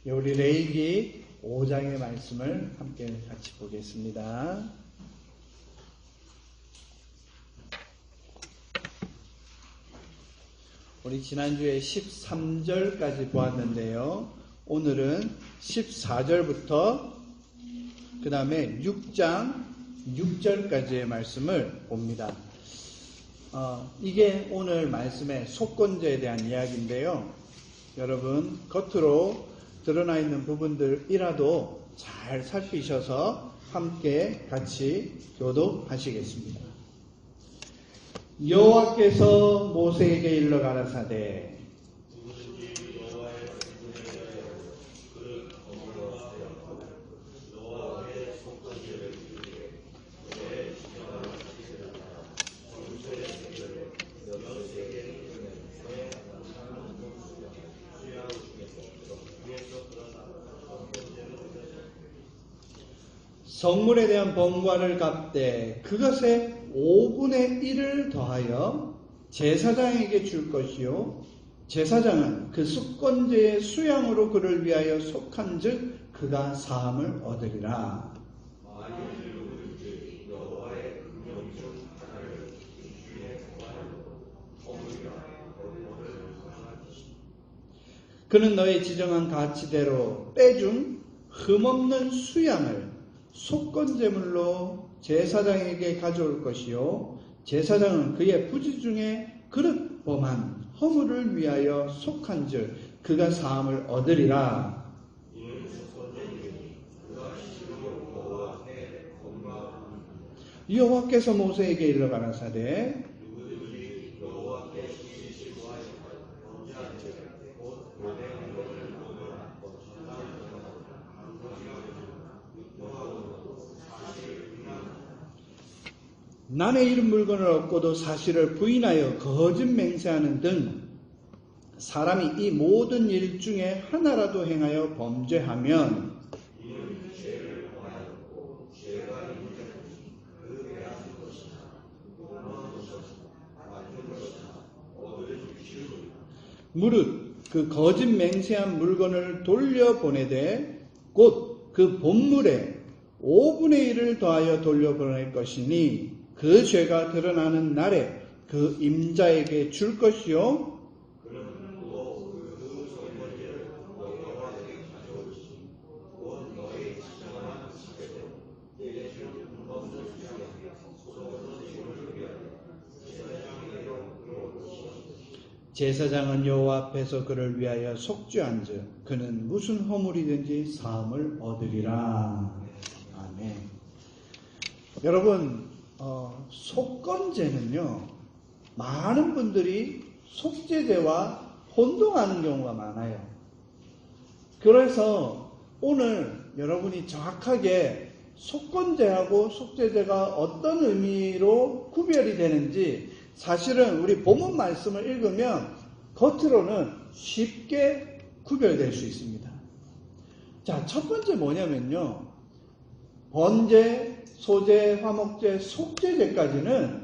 우리 레위기 5장의 말씀을 함께 같이 보겠습니다. 우리 지난주에 13절까지 보았는데요. 오늘은 14절부터 그 다음에 6장 6절까지의 말씀을 봅니다. 이게 오늘 말씀의 속건제에 대한 이야기인데요. 여러분 겉으로 드러나 있는 부분들이라도 잘 살피셔서 함께 같이 교독하시겠습니다. 여호와께서 모세에게 일러 가라사대 성물에 대한 번과를 갚되 그것에 5분의 1을 더하여 제사장에게 줄 것이요 제사장은 그 속건제의 수양으로 그를 위하여 속한 즉 그가 사함을 얻으리라. 그는 너의 지정한 가치대로 빼준 흠없는 수양을 속건제물로 제사장에게 가져올 것이요 제사장은 그의 부지 중에 그릇 범한 허물을 위하여 속한 즉 그가 사함을 얻으리라. 여호와께서 모세에게 일러 가라사대 남의 이름 물건을 얻고도 사실을 부인하여 거짓 맹세하는 등 사람이 이 모든 일 중에 하나라도 행하여 범죄하면 무릇 그 거짓 맹세한 물건을 돌려보내되 곧 그 본물에 5분의 1을 더하여 돌려보낼 것이니 그 죄가 드러나는 날에 그 임자에게 줄 것이요 제사장은 여호와 앞에서 그를 위하여 속죄한즉 그는 무슨 허물이든지 사함을 얻으리라. 아멘. 여러분 속건제는요 많은 분들이 속죄제와 혼동하는 경우가 많아요. 그래서 오늘 여러분이 정확하게 속건제하고 속죄제가 어떤 의미로 구별이 되는지 사실은 우리 본문 말씀을 읽으면 겉으로는 쉽게 구별될 수 있습니다. 자, 첫 번째 뭐냐면요. 번제, 소제, 화목제, 속죄제까지는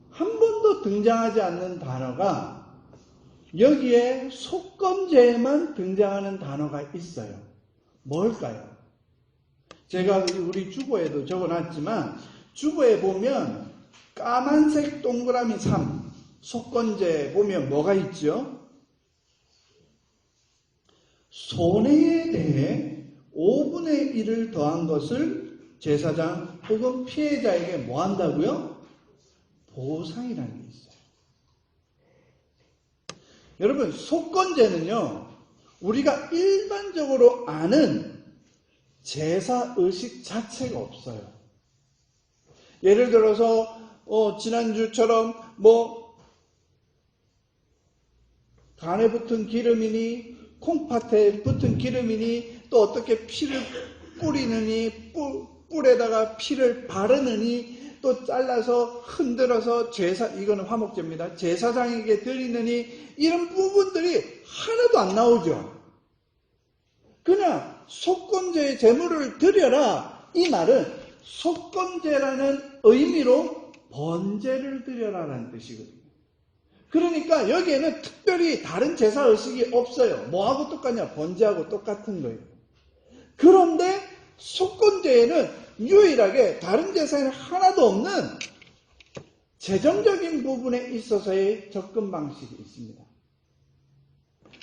한 번도 등장하지 않는 단어가 여기에 속건제에만 등장하는 단어가 있어요. 뭘까요? 제가 우리 주보에도 적어놨지만 주보에 보면 까만색 동그라미 3 속건제 보면 뭐가 있죠? 손해에 대해 5분의 1을 더한 것을 제사장 혹은 피해자에게 뭐 한다고요? 보상이라는 게 있어요. 여러분 속건제는요 우리가 일반적으로 아는 제사의식 자체가 없어요. 예를 들어서 지난주처럼 간에 붙은 기름이니 콩팥에 붙은 기름이니 또 어떻게 피를 뿌리느니 뿔에다가 피를 바르느니 또 잘라서 흔들어서 이거는 화목제입니다. 제사장에게 드리느니 이런 부분들이 하나도 안 나오죠. 그냥 속건제의 제물을 드려라 이 말은 속건제라는 의미로 번제를 드려라라는 뜻이거든요. 그러니까 여기에는 특별히 다른 제사 의식이 없어요. 뭐하고 똑같냐? 번제하고 똑같은 거예요. 그런데 속건제에는 유일하게 다른 제사에는 하나도 없는 재정적인 부분에 있어서의 접근 방식이 있습니다.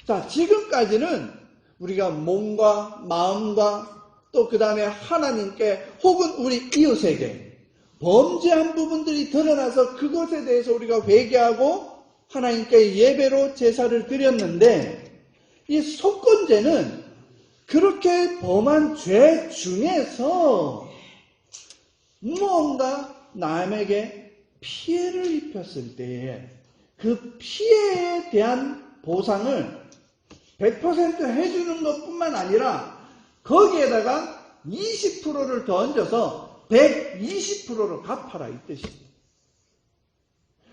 자, 지금까지는 우리가 몸과 마음과 또 그 다음에 하나님께 혹은 우리 이웃에게 범죄한 부분들이 드러나서 그것에 대해서 우리가 회개하고 하나님께 예배로 제사를 드렸는데, 이 속건제는 그렇게 범한 죄 중에서 무언가 남에게 피해를 입혔을 때에 그 피해에 대한 보상을 100% 해주는 것뿐만 아니라 거기에다가 20%를 더 얹어서 120%를 갚아라, 이 뜻입니다.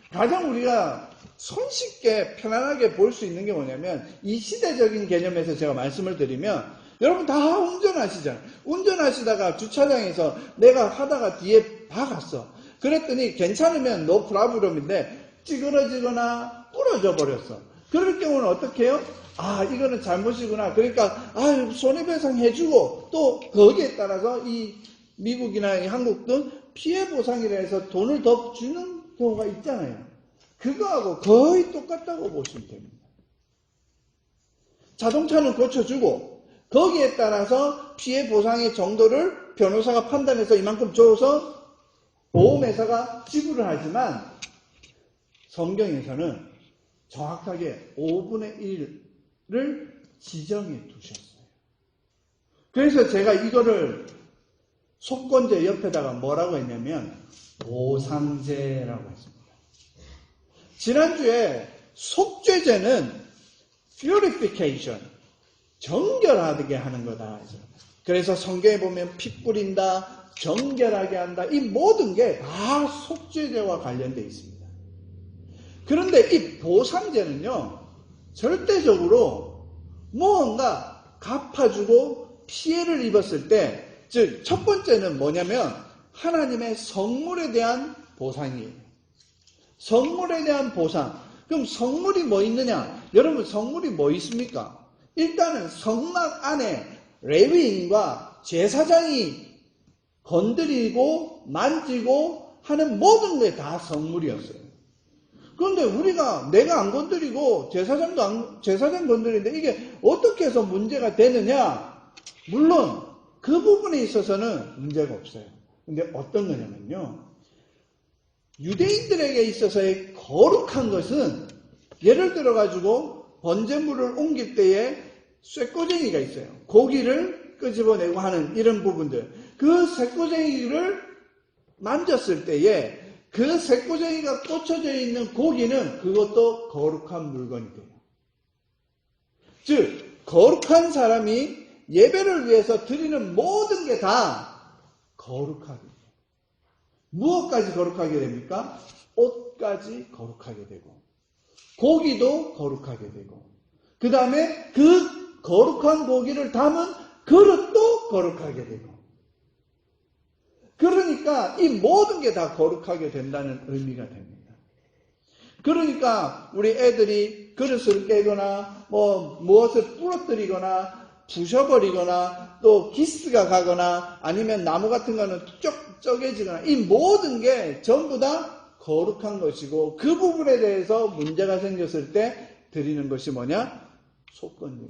가장 우리가 손쉽게 편안하게 볼 수 있는 게 뭐냐면, 이 시대적인 개념에서 제가 말씀을 드리면, 여러분 다 운전하시잖아요. 운전하시다가 주차장에서 내가 하다가 뒤에 박았어. 그랬더니 괜찮으면 노 프라브럼인데 찌그러지거나 부러져 버렸어. 그럴 경우는 어떻게 해요? 아, 이거는 잘못이구나. 그러니까 손해배상 해주고, 또 거기에 따라서 이 미국이나 이 한국도 피해보상이라 해서 돈을 더 주는 경우가 있잖아요. 그거하고 거의 똑같다고 보시면 됩니다. 자동차는 고쳐주고 거기에 따라서 피해보상의 정도를 변호사가 판단해서 이만큼 줘서 보험회사가 지불을 하지만, 성경에서는 정확하게 5분의 1을 지정해 두셨어요. 그래서 제가 이거를 속건제 옆에다가 뭐라고 했냐면 보상제라고 했습니다. 지난주에 속죄제는 purification, 정결하게 하는 거다. 그래서 성경에 보면 피 뿌린다, 정결하게 한다, 이 모든 게 다 속죄제와 관련되어 있습니다. 그런데 이 보상제는요, 절대적으로 무언가 갚아주고 피해를 입었을 때, 즉 첫 번째는 뭐냐면 하나님의 성물에 대한 보상이에요. 성물에 대한 보상. 그럼 성물이 뭐 있느냐? 여러분, 성물이 뭐 있습니까? 일단은 성막 안에 레위인과 제사장이 건드리고 만지고 하는 모든 게 다 성물이었어요. 그런데 우리가 내가 안 건드리고 제사장 건드리는데 이게 어떻게 해서 문제가 되느냐? 물론 그 부분에 있어서는 문제가 없어요. 근데 어떤 거냐면요, 유대인들에게 있어서의 거룩한 것은, 예를 들어 가지고 번제물을 옮길 때에 쇠꼬쟁이가 있어요. 고기를 끄집어내고 하는 이런 부분들, 그 쇠꼬쟁이를 만졌을 때에 그 쇠꼬쟁이가 꽂혀져 있는 고기는 그것도 거룩한 물건이 돼요. 즉 거룩한 사람이 예배를 위해서 드리는 모든 게 다 거룩하게 돼요. 무엇까지 거룩하게 됩니까? 옷까지 거룩하게 되고, 고기도 거룩하게 되고, 그 다음에 그 거룩한 고기를 담은 그릇도 거룩하게 되고, 그러니까 이 모든 게 다 거룩하게 된다는 의미가 됩니다. 그러니까 우리 애들이 그릇을 깨거나 무엇을 부러뜨리거나 부셔버리거나 또 기스가 가거나 아니면 나무 같은 거는 쪼개지거나, 이 모든 게 전부 다 거룩한 것이고, 그 부분에 대해서 문제가 생겼을 때 드리는 것이 뭐냐? 속건제예요.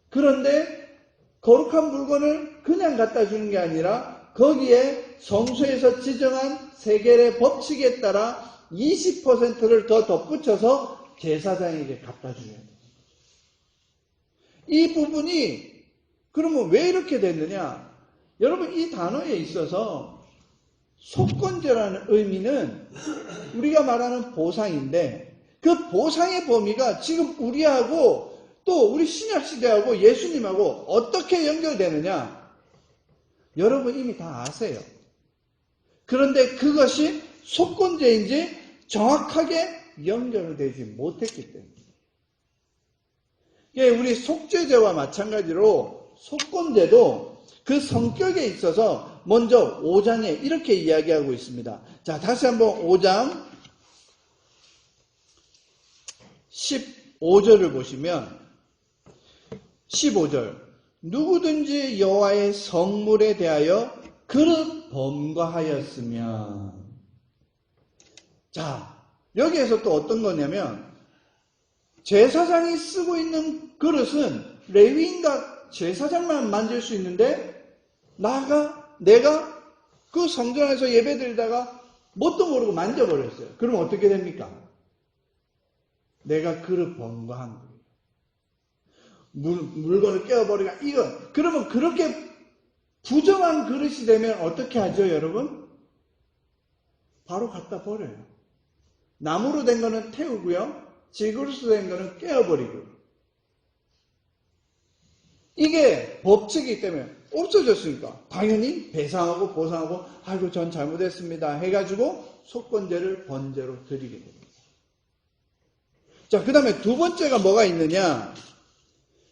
그런데 거룩한 물건을 그냥 갖다 주는 게 아니라 거기에 성소에서 지정한 세겔의 법칙에 따라 20%를 더 덧붙여서 제사장에게 갖다 줘야 돼요. 이 부분이 그러면 왜 이렇게 됐느냐? 여러분, 이 단어에 있어서 속건제라는 의미는 우리가 말하는 보상인데, 그 보상의 범위가 지금 우리하고 또 우리 신약시대하고 예수님하고 어떻게 연결되느냐? 여러분 이미 다 아세요. 그런데 그것이 속건제인지 정확하게 연결되지 못했기 때문에, 우리 속죄제와 마찬가지로 속건제도 그 성격에 있어서 먼저 5장에 이렇게 이야기하고 있습니다. 자, 다시 한번 5장 15절을 보시면 15절 누구든지 여호와의 성물에 대하여 그릇 범과하였으면, 자 여기에서 또 어떤 거냐면 제사장이 쓰고 있는 그릇은 레위인과 제사장만 만질 수 있는데 내가 그 성전에서 예배드리다가 뭣도 모르고 만져버렸어요. 그럼 어떻게 됩니까? 내가 그릇 범과한 거예요. 물건을 깨어버리가 그러면 그렇게 부정한 그릇이 되면 어떻게 하죠, 여러분? 바로 갖다 버려요. 나무로 된 거는 태우고요, 질그릇으로 된 거는 깨어버리고. 이게 법칙이기 때문에 없어졌으니까 당연히 배상하고 보상하고, 아이고 전 잘못했습니다 해가지고 속건제를 번제로 드리게 됩니다. 자, 그 다음에 두 번째가 뭐가 있느냐?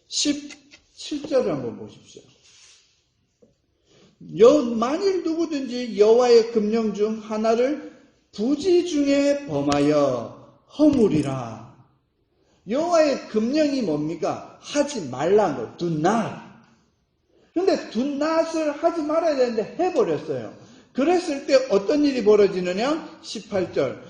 17절을 한번 보십시오. 만일 누구든지 여호와의 금령 중 하나를 부지 중에 범하여 허물이라. 여호와의 금령이 뭡니까? 하지 말라는 거. Do not. 근데 do not을 하지 말아야 되는데 해버렸어요. 그랬을 때 어떤 일이 벌어지느냐? 18절.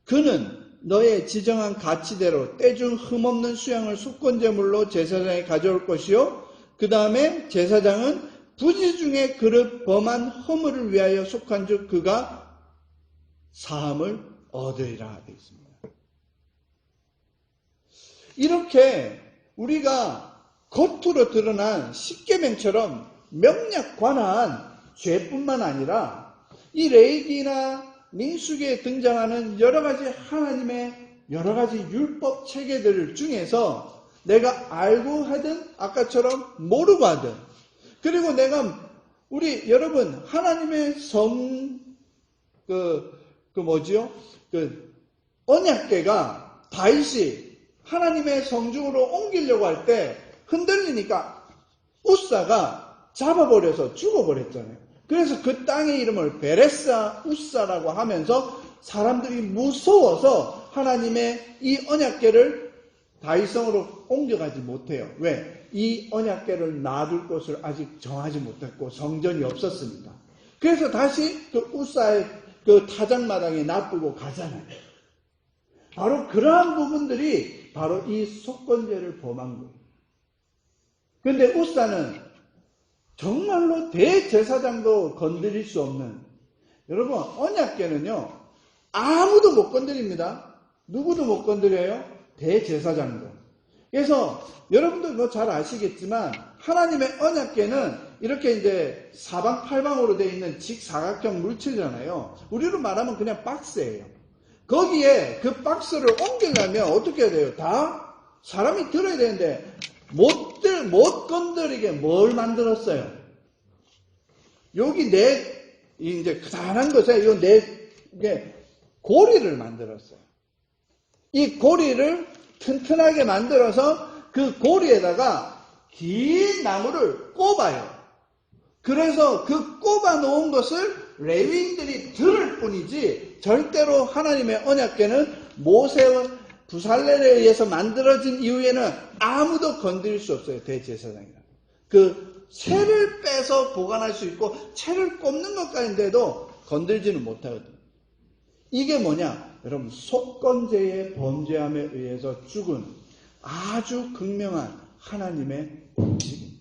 그는 너의 지정한 가치대로 때중 흠없는 수양을 속건제물로 제사장에 가져올 것이요, 그 다음에 제사장은 부지 중에 그릇 범한 허물을 위하여 속한 즉 그가 사함을 얻으리라 되어 있습니다. 이렇게 우리가 겉으로 드러난 십계명처럼 명략 관한 죄뿐만 아니라 이 레위기나 민수기에 등장하는 여러 가지 하나님의 여러 가지 율법 체계들 중에서 내가 알고 하든 아까처럼 모르고 하든, 그리고 우리 여러분 하나님의 언약궤가 다윗이 하나님의 성중으로 옮기려고 할 때 흔들리니까 우사가 잡아버려서 죽어버렸잖아요. 그래서 그 땅의 이름을 베레사 우사라고 하면서 사람들이 무서워서 하나님의 이 언약궤를 다윗성으로 옮겨가지 못해요. 왜? 이 언약궤를 놔둘 곳을 아직 정하지 못했고 성전이 없었습니다. 그래서 다시 그 우사의 그 타작마당에 놔두고 가잖아요. 바로 그러한 부분들이 바로 이 속건제를 범한 거예요. 그런데 우사는 정말로 대제사장도 건드릴 수 없는, 여러분 언약궤는요 아무도 못 건드립니다. 누구도 못 건드려요. 대제사장도. 그래서 여러분들 잘 아시겠지만 하나님의 언약궤는 이렇게 이제 사방팔방으로 되어 있는 직사각형 물체잖아요. 우리로 말하면 그냥 박스예요. 거기에 그 박스를 옮기려면 어떻게 해야 돼요? 다 사람이 들어야 되는데 못 건드리게 뭘 만들었어요? 여기 이제 그다란 것에 이게 고리를 만들었어요. 이 고리를 튼튼하게 만들어서 그 고리에다가 긴 나무를 꼽아요. 그래서 그 꼽아 놓은 것을 레위인들이 들을 뿐이지 절대로 하나님의 언약궤는 모세와 부살렐에 의해서 만들어진 이후에는 아무도 건드릴 수 없어요. 대제사장이라. 그 채를 빼서 보관할 수 있고 채를 꼽는 것까지인데도 건들지는 못하거든요. 이게 뭐냐? 여러분, 속건제의 범죄함에 의해서 죽은 아주 극명한 하나님의 법칙입니다.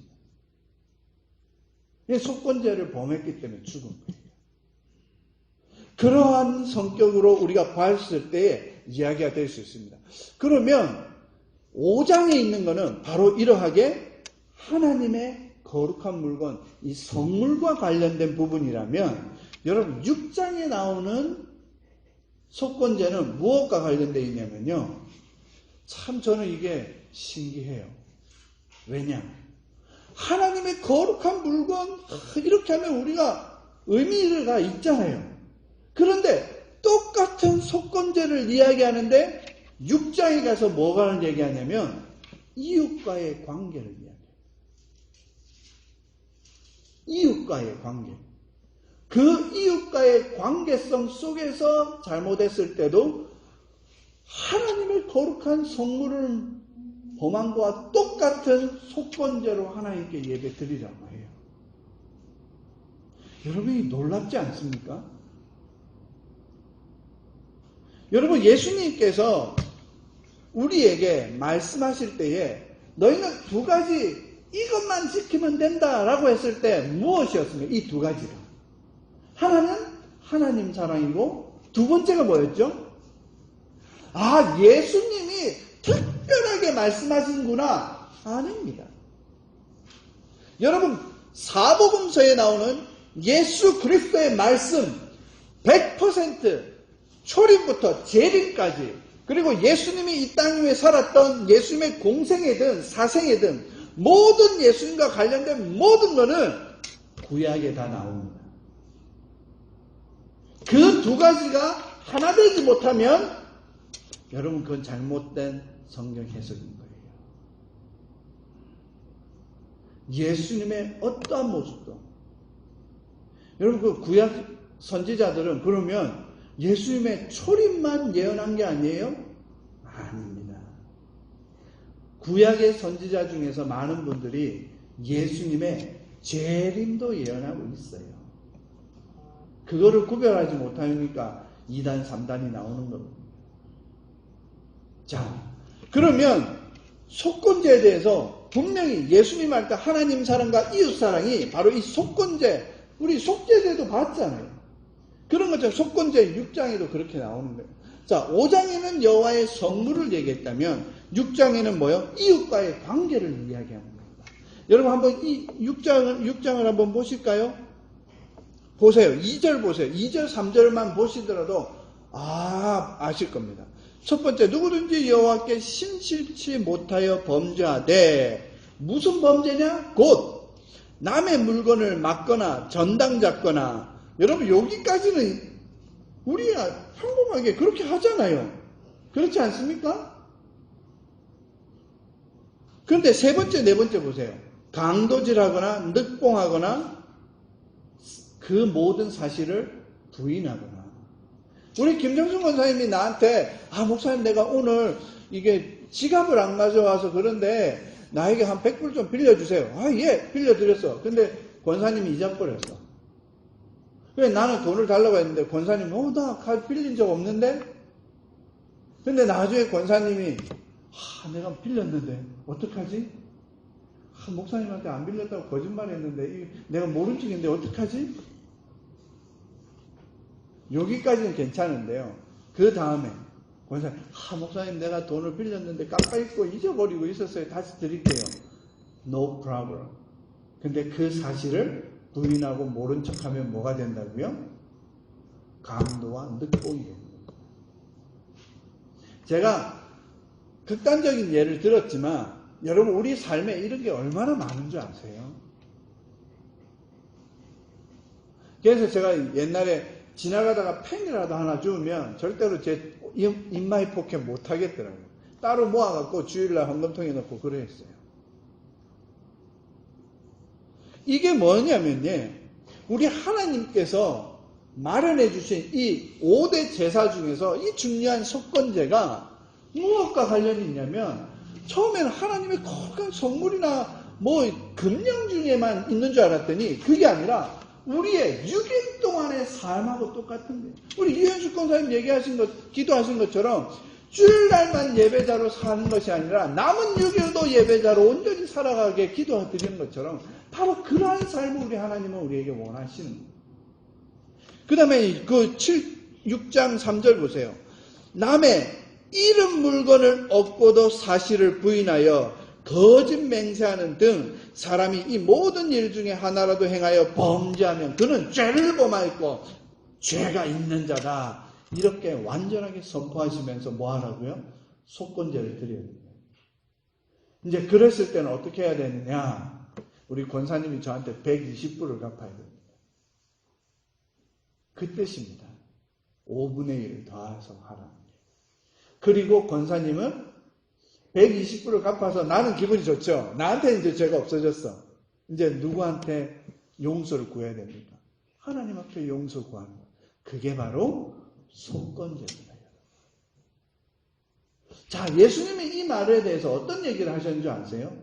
이 속건제를 범했기 때문에 죽은 거예요. 그러한 성격으로 우리가 봤을 때에 이야기가 될 수 있습니다. 그러면 5장에 있는 것은 바로 이러하게 하나님의 거룩한 물건, 이 성물과 관련된 부분이라면, 여러분 6장에 나오는 속건제는 무엇과 관련되어 있냐면요, 참 저는 이게 신기해요. 왜냐? 하나님의 거룩한 물건, 이렇게 하면 우리가 의미가 있잖아요. 그런데 똑같은 속건제를 이야기하는데 6장에 가서 뭐가 얘기하냐면 이웃과의 관계를 이야기해요. 이웃과의 관계. 그 이웃과의 관계성 속에서 잘못했을 때도 하나님의 거룩한 성물을 범한 것과 똑같은 속건제로 하나님께 예배 드리라고 해요. 여러분이 놀랍지 않습니까? 여러분, 예수님께서 우리에게 말씀하실 때에 너희는 두 가지 이것만 지키면 된다라고 했을 때 무엇이었습니까? 이 두 가지가. 하나는 하나님 사랑이고 두 번째가 뭐였죠? 아, 예수님이 특별하게 말씀하시는구나. 아닙니다. 여러분, 사복음서에 나오는 예수 그리스도의 말씀 100% 초림부터 재림까지, 그리고 예수님이 이 땅 위에 살았던 예수님의 공생애든 사생애든 모든 예수님과 관련된 모든 것은 구약에 다 나옵니다. 그 두 가지가 하나 되지 못하면 여러분, 그건 잘못된 성경 해석인 거예요. 예수님의 어떠한 모습도, 여러분, 그 구약 선지자들은 그러면 예수님의 초림만 예언한 게 아니에요? 아닙니다. 구약의 선지자 중에서 많은 분들이 예수님의 재림도 예언하고 있어요. 그거를 구별하지 못하니까 2단, 3단이 나오는 겁니다. 자, 그러면 속건제에 대해서 분명히 예수님 할 때 하나님 사랑과 이웃 사랑이 바로 이 속건제, 우리 속죄제도 봤잖아요. 그런 것처럼 속건제 6장에도 그렇게 나오는 거예요. 자, 5장에는 여호와의 성물을 얘기했다면 6장에는 뭐요? 이웃과의 관계를 이야기하는 겁니다. 여러분, 한번 이 6장을 한번 보실까요? 보세요. 2절 보세요. 2절, 3절만 보시더라도 아실 겁니다. 첫 번째, 누구든지 여호와께 심실치 못하여 범죄하되, 무슨 범죄냐? 곧 남의 물건을 막거나 전당 잡거나. 여러분, 여기까지는 우리가 평범하게 그렇게 하잖아요. 그렇지 않습니까? 그런데 세 번째, 네 번째 보세요. 강도질하거나 늑봉하거나 그 모든 사실을 부인하거나. 우리 김정순 권사님이 나한테 목사님, 내가 오늘 이게 지갑을 안 가져와서 그런데 나에게 한 100불 좀 빌려주세요. 예, 빌려드렸어. 근데 권사님이 잊어버렸어. 그래, 나는 돈을 달라고 했는데 권사님이 나 카드 빌린 적 없는데? 근데 나중에 권사님이 내가 빌렸는데 어떡하지? 목사님한테 안 빌렸다고 거짓말했는데 내가 모른 척인데 어떡하지? 여기까지는 괜찮은데요. 그 다음에 권사님, 목사님, 내가 돈을 빌렸는데 깜빡 잊고 잊어버리고 있었어요. 다시 드릴게요. No problem. 근데 그 사실을 부인하고 모른 척하면 뭐가 된다고요? 강도와 늑봉이 됩니다. 제가 극단적인 예를 들었지만 여러분, 우리 삶에 이런 게 얼마나 많은 줄 아세요? 그래서 제가 옛날에 지나가다가 펜이라도 하나 주우면 절대로 제 인마이 포켓 못 하겠더라고요. 따로 모아갖고 주일날 헌금통에 넣고 그랬어요. 이게 뭐냐면요, 우리 하나님께서 마련해 주신 이 5대 제사 중에서 이 중요한 속건제가 무엇과 관련이 있냐면, 처음에는 하나님의 거룩한 선물이나 금령 중에만 있는 줄 알았더니 그게 아니라 우리의 6일 동안의 삶하고 똑같은 거예요. 우리 유현숙 권사님 기도하신 것처럼 주일날만 예배자로 사는 것이 아니라 남은 6일도 예배자로 온전히 살아가게 기도드리는 것처럼 바로 그러한 삶을 우리 하나님은 우리에게 원하시는 거예요. 그 다음에 그 6장 3절 보세요. 남의 잃은 물건을 얻고도 사실을 부인하여 거짓 맹세하는 등 사람이 이 모든 일 중에 하나라도 행하여 범죄하면 그는 죄를 범하였고 죄가 있는 자다. 이렇게 완전하게 선포하시면서 뭐 하라고요? 속건제를 드려야 됩니다. 이제 그랬을 때는 어떻게 해야 되느냐? 우리 권사님이 저한테 120불을 갚아야 됩니다. 그 뜻입니다. 5분의 1을 더해서 하라. 그리고 권사님은 120불을 갚아서 나는 기분이 좋죠. 나한테는 이제 죄가 없어졌어. 이제 누구한테 용서를 구해야 됩니까? 하나님 앞에 용서 구하는 거. 그게 바로 속건제입니다. 자, 예수님이 이 말에 대해서 어떤 얘기를 하셨는지 아세요?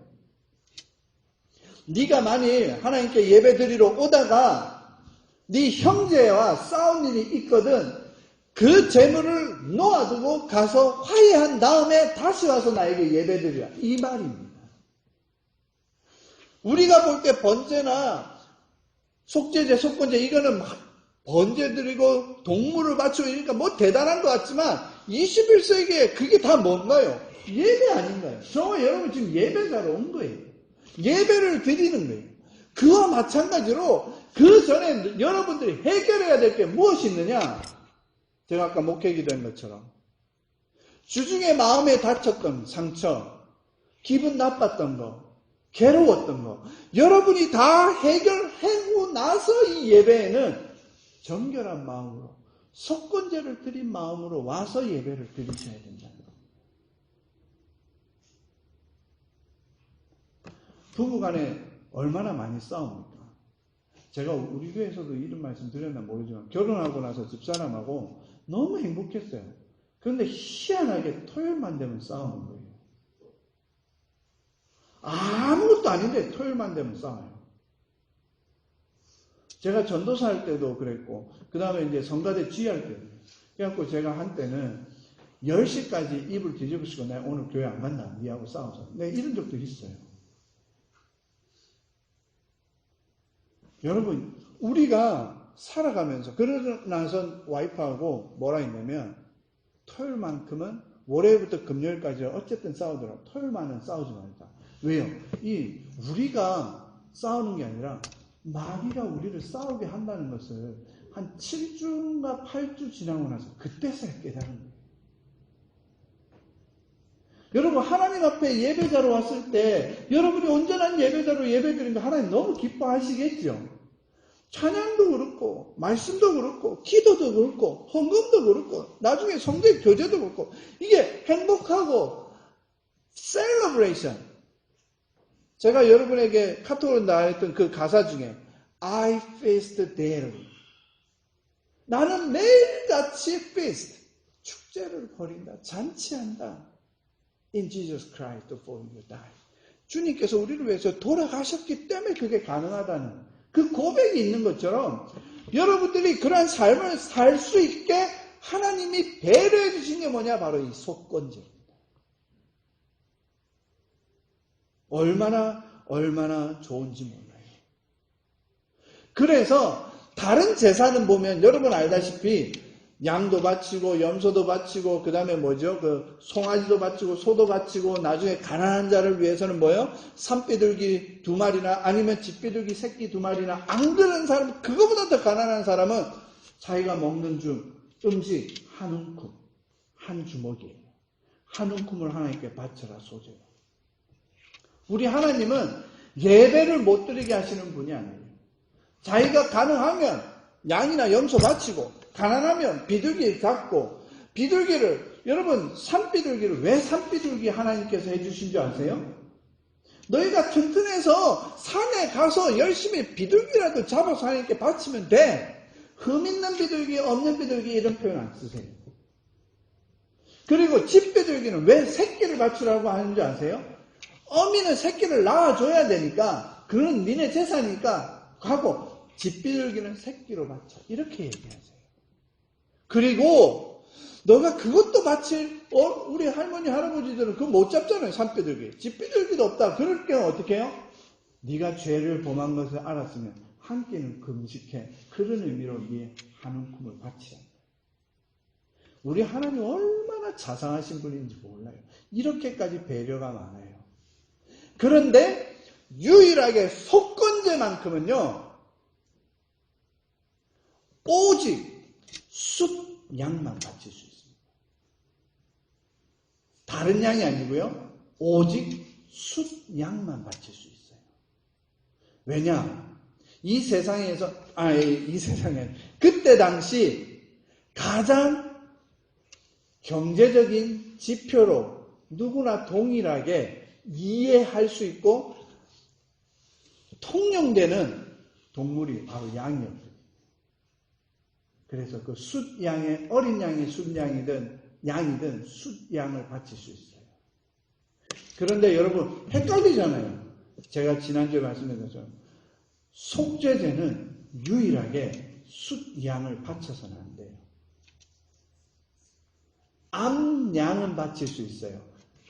네가 만일 하나님께 예배 드리러 오다가 네 형제와 싸운 일이 있거든 그 재물을 놓아두고 가서 화해한 다음에 다시 와서 나에게 예배 드리라. 이 말입니다. 우리가 볼 때 번제나 속죄제, 속건제 이거는 막 번제 드리고 동물을 바치고 이러니까 뭐 대단한 것 같지만 21세기에 그게 다 뭔가요? 예배 아닌가요? 저와 여러분 지금 예배자로 온 거예요. 예배를 드리는 거예요. 그와 마찬가지로 그 전에 여러분들이 해결해야 될 게 무엇이 있느냐? 제가 아까 목회기도한 것처럼 주중에 마음에 다쳤던 상처, 기분 나빴던 거, 괴로웠던 거 여러분이 다 해결하고 나서 이 예배에는 정결한 마음으로 속건제를 드린 마음으로 와서 예배를 드리셔야 된다는 겁니다. 부부간에 얼마나 많이 싸웁니까? 제가 우리 교회에서도 이런 말씀 드렸나 모르지만 결혼하고 나서 집사람하고 너무 행복했어요. 그런데 희한하게 토요일만 되면 싸우는 거예요. 아무것도 아닌데 토요일만 되면 싸워요. 제가 전도사 할 때도 그랬고 그 다음에 이제 성가대 지휘할 때도 그래갖고 제가 한때는 10시까지 입을 뒤집으시고 내가 오늘 교회 안 간다 니하고 싸워서 내가 이런 적도 있어요. 여러분 우리가 살아가면서 그러고 나서 와이프하고 뭐라 했냐면 토요일만큼은 월요일부터 금요일까지 어쨌든 싸우더라도 토요일만은 싸우지 말자. 왜요? 우리가 싸우는 게 아니라 마귀가 우리를 싸우게 한다는 것을 한 7주인가 8주 지나고 나서 그때서야 깨달은 거예요. 여러분 하나님 앞에 예배자로 왔을 때 여러분이 온전한 예배자로 예배드리는 거 하나님 너무 기뻐하시겠죠? 찬양도 그렇고 말씀도 그렇고 기도도 그렇고 헌금도 그렇고 나중에 성경 교제도 그렇고 이게 행복하고 셀러브레이션 제가 여러분에게 카톡으로 나왔던 그 가사 중에 I feast daily 나는 매일같이 feast 축제를 벌인다 잔치한다 in Jesus Christ for you die 주님께서 우리를 위해서 돌아가셨기 때문에 그게 가능하다는 그 고백이 있는 것처럼 여러분들이 그러한 삶을 살 수 있게 하나님이 배려해 주신 게 뭐냐 바로 이 속건제입니다. 얼마나 좋은지 몰라요. 그래서 다른 제사는 보면 여러분 알다시피 양도 바치고 염소도 바치고 그 다음에 뭐죠? 그 송아지도 바치고 소도 바치고 나중에 가난한 자를 위해서는 뭐요? 산비둘기 2마리나 아니면 집비둘기 새끼 2마리나 안 그런 사람 그거보다 더 가난한 사람은 자기가 먹는 음식 한 움큼 한 주먹이에요. 한 움큼을 하나님께 바쳐라 소재로. 우리 하나님은 예배를 못 드리게 하시는 분이 아니에요. 자기가 가능하면 양이나 염소 바치고 가난하면 비둘기 잡고 비둘기를 여러분 산비둘기를 왜 산비둘기 하나님께서 해주신 줄 아세요? 너희가 튼튼해서 산에 가서 열심히 비둘기라도 잡아서 하나님께 바치면 돼. 흠 있는 비둘기 없는 비둘기 이런 표현 안 쓰세요. 그리고 집비둘기는 왜 새끼를 바치라고 하는지 아세요? 어미는 새끼를 낳아줘야 되니까 그건 니네 재산이니까 하고 집비둘기는 새끼로 바쳐 이렇게 얘기하세요. 그리고 너가 그것도 바칠 우리 할머니 할아버지들은 그거 못 잡잖아요. 산비둘기 집비둘기도 없다. 그럴 경우 어떻게 해요? 네가 죄를 범한 것을 알았으면 한 끼는 금식해. 그런 의미로 네 한 움큼을 바치라. 우리 하나님 얼마나 자상하신 분인지 몰라요. 이렇게까지 배려가 많아요. 그런데 유일하게 속건제만큼은요 오직 숫 양만 바칠 수 있습니다. 다른 양이 아니고요. 오직 숫 양만 바칠 수 있어요. 왜냐? 이 세상에 그때 당시 가장 경제적인 지표로 누구나 동일하게 이해할 수 있고 통용되는 동물이 바로 양이었어요. 그래서 그 숫양의 어린 양이 숫양이든 양이든 숫양을 바칠 수 있어요. 그런데 여러분 헷갈리잖아요. 제가 지난주에 말씀드렸죠. 속죄제는 유일하게 숫양을 바쳐서는 안 돼요. 암양은 바칠 수 있어요.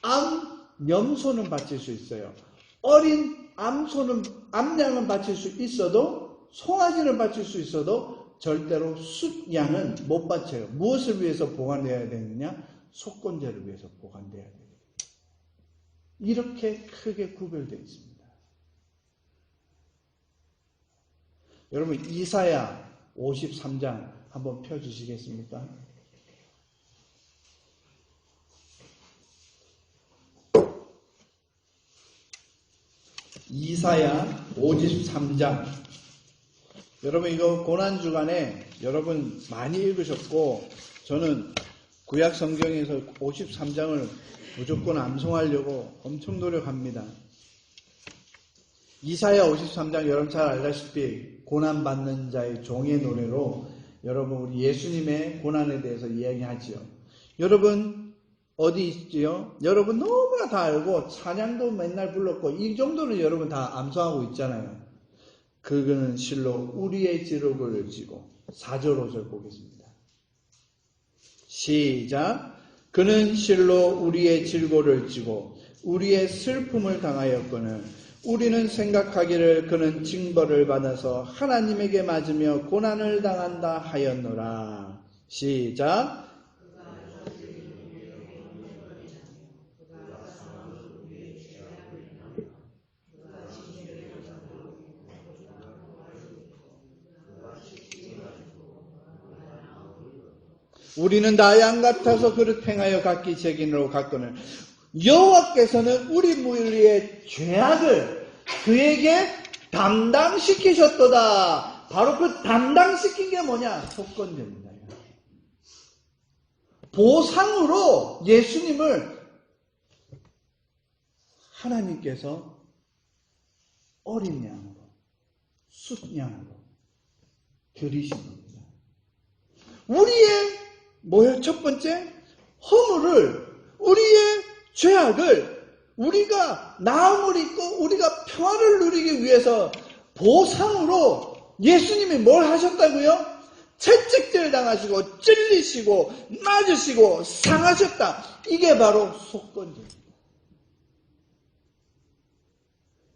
암염소는 바칠 수 있어요. 어린 암양은 바칠 수 있어도, 송아지는 바칠 수 있어도 절대로 숫양은 못 바쳐요. 무엇을 위해서 보관되어야 되느냐? 속건제를 위해서 보관되어야 돼요. 이렇게 크게 구별되어 있습니다. 여러분 이사야 53장 한번 펴주시겠습니까? 이사야 53장. 여러분 이거 고난주간에 여러분 많이 읽으셨고, 저는 구약 성경에서 53장을 무조건 암송하려고 엄청 노력합니다. 이사야 53장 여러분 잘 알다시피 고난받는 자의 종의 노래로 여러분 우리 예수님의 고난에 대해서 이야기하지요. 여러분 어디 있지요? 여러분 너무나 다 알고 찬양도 맨날 불렀고 이 정도는 여러분 다 암송하고 있잖아요. 그는 실로 우리의 지옥을 지고 4절 5절 보겠습니다. 시작. 그는 실로 우리의 질고를 지고 우리의 슬픔을 당하였거늘 우리는 생각하기를 그는 징벌을 받아서 하나님에게 맞으며 고난을 당한다 하였노라. 시작. 우리는 다 양 같아서 그릇 행하여 각기 제 길로 갔거늘 여호와께서는 우리 무리의 죄악을 그에게 담당시키셨도다. 바로 그 담당시킨 게 뭐냐? 속건제입니다. 보상으로 예수님을 하나님께서 어린 양으로, 숫양으로 들이신 겁니다. 우리의 뭐예요? 첫 번째, 허물을, 우리의 죄악을 우리가 나음을 입고 우리가 평화를 누리기 위해서 보상으로 예수님이 뭘 하셨다고요? 채찍질 당하시고 찔리시고 맞으시고 상하셨다. 이게 바로 속건제입니다.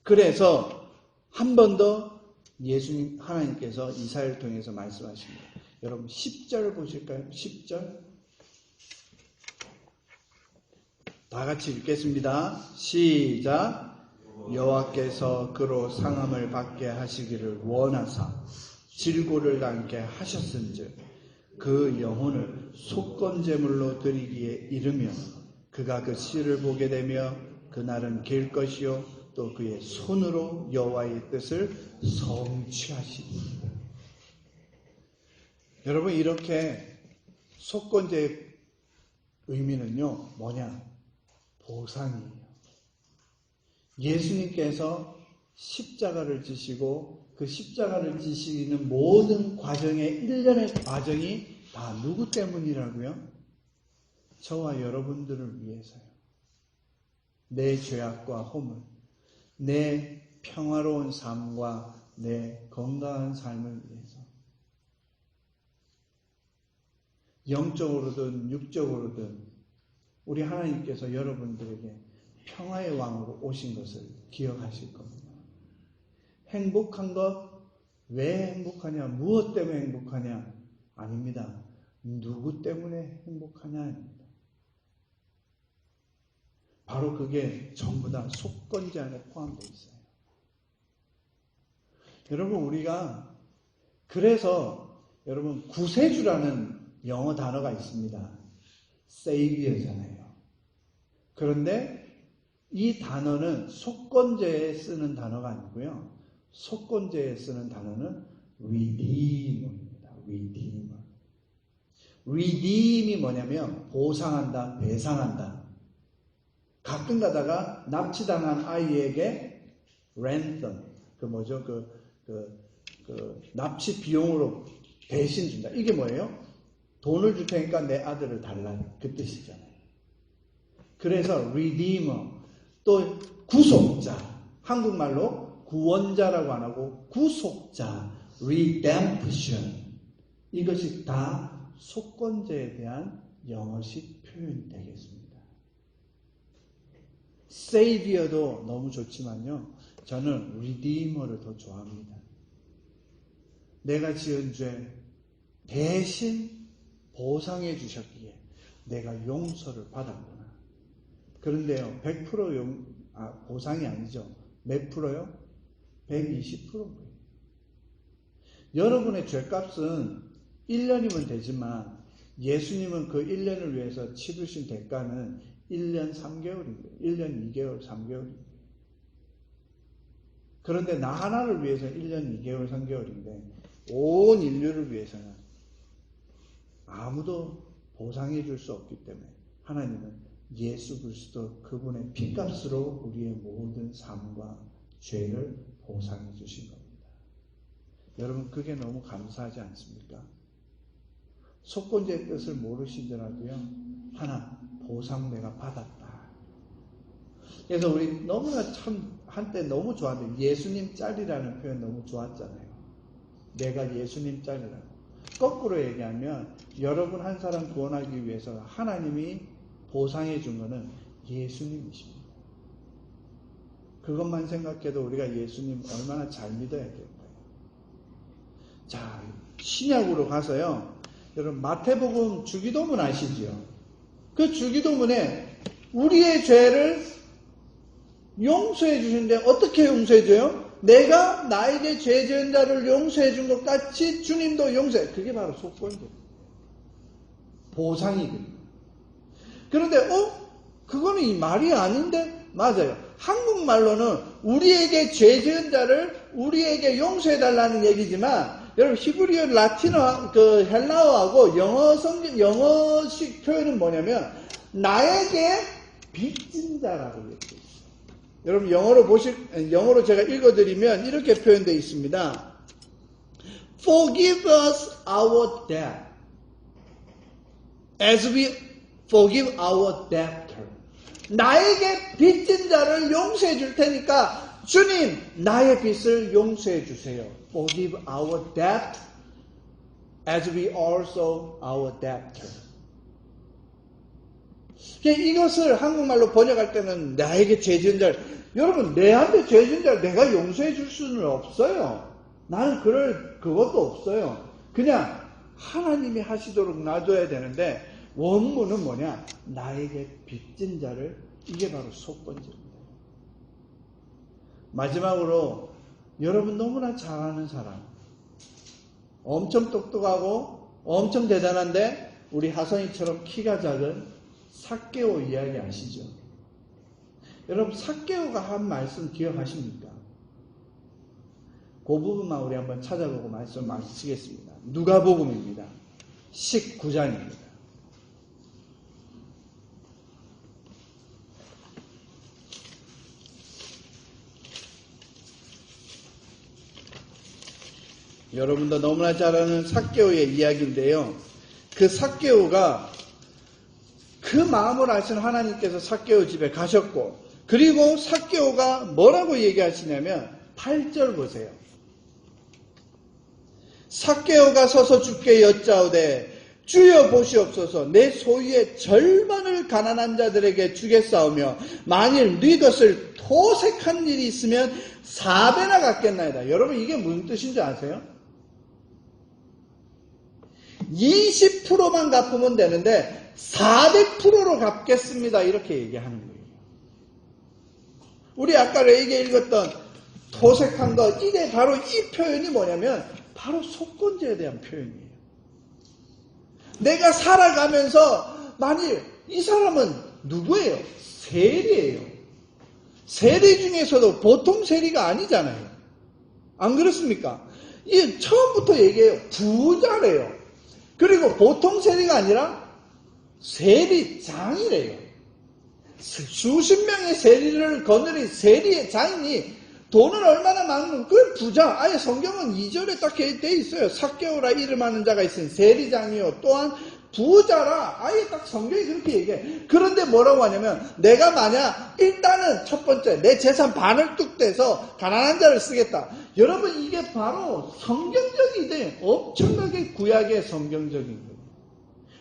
그래서 한 번 더 예수님 하나님께서 이사야를 통해서 말씀하십니다. 여러분 10절 보실까요? 10절 다 같이 읽겠습니다. 시작. 여호와께서 그로 상함을 받게 하시기를 원하사 질고를 당케 하셨은즉 그 영혼을 속건제물로 드리기에 이르며 그가 그 씨를 보게 되며 그날은 길 것이요 또 그의 손으로 여호와의 뜻을 성취하시니. 여러분 이렇게 속건제의 의미는요 뭐냐? 보상이에요. 예수님께서 십자가를 지시고 그 십자가를 지시는 모든 과정의 일련의 과정이 다 누구 때문이라고요? 저와 여러분들을 위해서요. 내 죄악과 허물, 내 평화로운 삶과 내 건강한 삶을 위해서. 영적으로든 육적으로든 우리 하나님께서 여러분들에게 평화의 왕으로 오신 것을 기억하실 겁니다. 행복한 것, 왜 행복하냐? 무엇 때문에 행복하냐? 아닙니다. 누구 때문에 행복하냐입니다. 바로 그게 전부 다 속건제 안에 포함되어 있어요. 여러분 우리가 그래서 여러분 구세주라는 영어 단어가 있습니다. Savior잖아요. 그런데 이 단어는 속건제에 쓰는 단어가 아니고요. 속건제에 쓰는 단어는 Redeemer입니다. Redeemer. Redeem이 뭐냐면 보상한다, 배상한다. 가끔 가다가 납치당한 아이에게 ransom, 납치 비용으로 대신 준다. 이게 뭐예요? 돈을 줄 테니까 내 아들을 달라. 그 뜻이잖아요. 그래서 redeemer, 또 구속자, 한국말로 구원자라고 안 하고 구속자, redemption, 이것이 다 속건제에 대한 영어식 표현이 되겠습니다. Savior도 너무 좋지만요, 저는 Redeemer를 더 좋아합니다. 내가 지은 죄 대신 보상해 주셨기에 내가 용서를 받았구나. 그런데요, 100% 보상이 아니죠. 몇 프로요? 120%고요. 여러분의 죄값은 1년이면 되지만 예수님은 그 1년을 위해서 치르신 대가는 1년 3개월입니다. 1년 2개월, 3개월입니다. 그런데 나 하나를 위해서 1년 2개월, 3개월인데 온 인류를 위해서는 아무도 보상해 줄 수 없기 때문에 하나님은 예수 그리스도 그분의 피값으로 우리의 모든 삶과 죄를 보상해 주신 겁니다. 여러분, 그게 너무 감사하지 않습니까? 속건제의 뜻을 모르시더라도요, 하나 보상 내가 받았다. 그래서 우리 너무나 참 한때 너무 좋았는데 예수님 짤이라는 표현 너무 좋았잖아요. 내가 예수님 짤이라고. 거꾸로 얘기하면 여러분 한 사람 구원하기 위해서 하나님이 보상해 준 거는 예수님이십니다. 그것만 생각해도 우리가 예수님 얼마나 잘 믿어야 될까요? 자, 신약으로 가서요, 여러분 마태복음 주기도문 아시지요? 그 주기도문에 우리의 죄를 용서해 주시는데 어떻게 용서해 줘요? 내가 나에게 죄 지은 자를 용서해 준 것 같이 주님도 용서해. 그게 바로 속건제. 보상이거든요. 그런데 그거는 이 말이 아닌데? 맞아요. 한국말로는 우리에게 죄 지은 자를 우리에게 용서해 달라는 얘기지만 여러분 히브리어, 라틴어, 그 헬라어하고 영어식 표현은 뭐냐면 나에게 빚진 자라고 얘기해요. 여러분 영어로 제가 읽어드리면 이렇게 표현되어 있습니다. Forgive us our debt as we forgive our debtor. 나에게 빚진 자를 용서해 줄 테니까 주님 나의 빚을 용서해 주세요. Forgive our debt as we also our debtor. 이것을 한국말로 번역할 때는 나에게 죄 지은 자를, 여러분 내한테 죄 지은 자를 내가 용서해 줄 수는 없어요. 나는 그것도 없어요. 그냥 하나님이 하시도록 놔둬야 되는데 원문은 뭐냐? 나에게 빚진 자를, 이게 바로 속건제입니다. 마지막으로 여러분 너무나 잘 아는 사람, 엄청 똑똑하고 엄청 대단한데 우리 하선이처럼 키가 작은 삭개오 이야기 아시죠? 여러분 삭개오가 한 말씀 기억하십니까? 그 부분만 우리 한번 찾아보고 말씀 마치겠습니다. 누가복음입니다. 19장입니다. 여러분도 너무나 잘 아는 삭개오의 이야기인데요. 그 삭개오가 그 마음을 아시는 하나님께서 삭개오 집에 가셨고, 그리고 삭개오가 뭐라고 얘기하시냐면 8절 보세요. 삭개오가 서서 주께 여짜오되 주여 보시옵소서, 내 소유의 절반을 가난한 자들에게 주겠사오며 만일 네 것을 토색한 일이 있으면 4배나 갚겠나이다. 여러분 이게 무슨 뜻인지 아세요? 20%만 갚으면 되는데 400%로 갚겠습니다. 이렇게 얘기하는 거예요. 우리 아까 레이게 읽었던 토색한 것, 이게 바로 이 표현이 뭐냐면 바로 속건제에 대한 표현이에요. 내가 살아가면서 만일 이 사람은 누구예요? 세리예요. 세리 중에서도 보통 세리가 아니잖아요. 안 그렇습니까? 이 처음부터 얘기해요. 부자래요. 그리고 보통 세리가 아니라 세리장이래요. 수십 명의 세리를 거느린 세리의 장인이 돈을 얼마나 많은, 그걸 부자. 아예 성경은 2절에 딱 돼 있어요. 삭개오라 이름하는 자가 있으니 세리장이요. 또한 부자라. 아예 딱 성경이 그렇게 얘기해. 그런데 뭐라고 하냐면 내가 만약 일단은 첫 번째 내 재산 반을 뚝 떼서 가난한 자를 쓰겠다. 여러분 이게 바로 성경적이데 엄청나게 구약의 성경적인 거예요.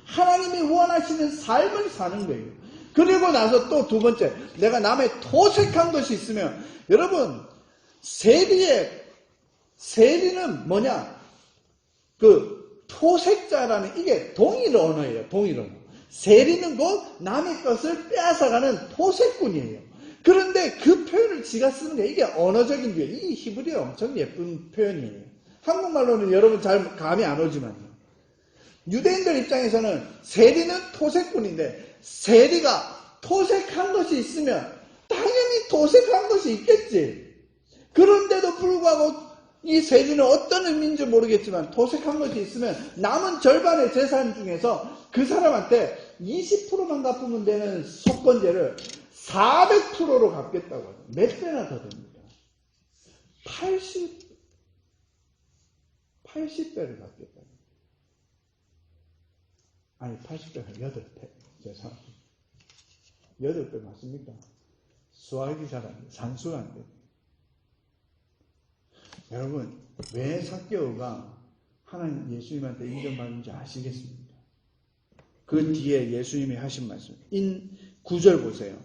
하나님이 원하시는 삶을 사는 거예요. 그리고 나서 또 두 번째 내가 남의 토색한 것이 있으면 여러분 세리는 뭐냐? 그 토색자라는 이게 동일 언어예요. 동일 언어. 세리는 곧 남의 것을 빼앗아가는 토색꾼이에요. 그런데 그 표현을 지가 쓰는 게 이게 언어적인 거예요. 이 히브리어 엄청 예쁜 표현이에요. 한국말로는 여러분 잘 감이 안 오지만요. 유대인들 입장에서는 세리는 토색꾼인데 세리가 토색한 것이 있으면 당연히 토색한 것이 있겠지. 그런데도 불구하고 이 세리는 어떤 의미인지 모르겠지만 토색한 것이 있으면 남은 절반의 재산 중에서 그 사람한테 20%만 갚으면 되는 속건제를 400%로 갚겠다고 하죠. 몇 배나 더 됩니다. 80배를 갚겠다. 아니 80배가 8배. 죄송합니다. 8배 맞습니까? 수학이 잘 안 돼요. 산수가 안 돼요. 여러분 왜 삭개오가 하나님 예수님한테 인정받는지 아시겠습니까? 그 뒤에 예수님이 하신 말씀 9절 보세요.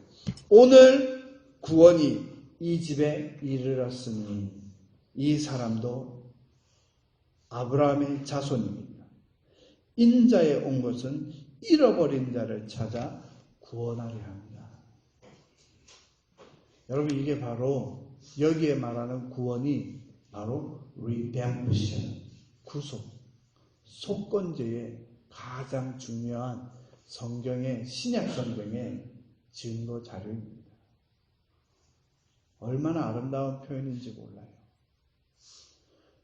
오늘 구원이 이 집에 이르렀으니 이 사람도 아브라함의 자손입니다. 인자에 온 것은 잃어버린 자를 찾아 구원하려 합니다. 여러분 이게 바로 여기에 말하는 구원이 바로 redemption, 구속, 속건제의 가장 중요한 성경의 신약 성경의 증거 자료입니다. 얼마나 아름다운 표현인지 몰라요.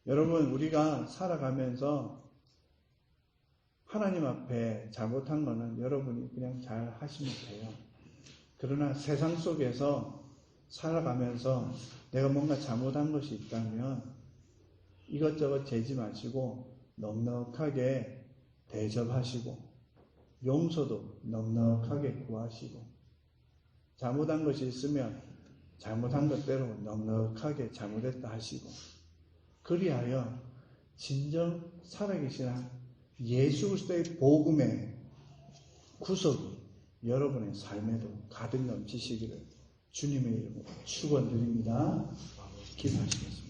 여러분 우리가 살아가면서 하나님 앞에 잘못한 거는 여러분이 그냥 잘 하시면 돼요. 그러나 세상 속에서 살아가면서 내가 뭔가 잘못한 것이 있다면 이것저것 재지 마시고 넉넉하게 대접하시고 용서도 넉넉하게 구하시고 잘못한 것이 있으면 잘못한 것대로 넉넉하게 잘못했다 하시고 그리하여 진정 살아계신 예수 그리스도의 복음의 구속이 여러분의 삶에도 가득 넘치시기를 주님의 이름으로 축원드립니다. 기도하시겠습니다.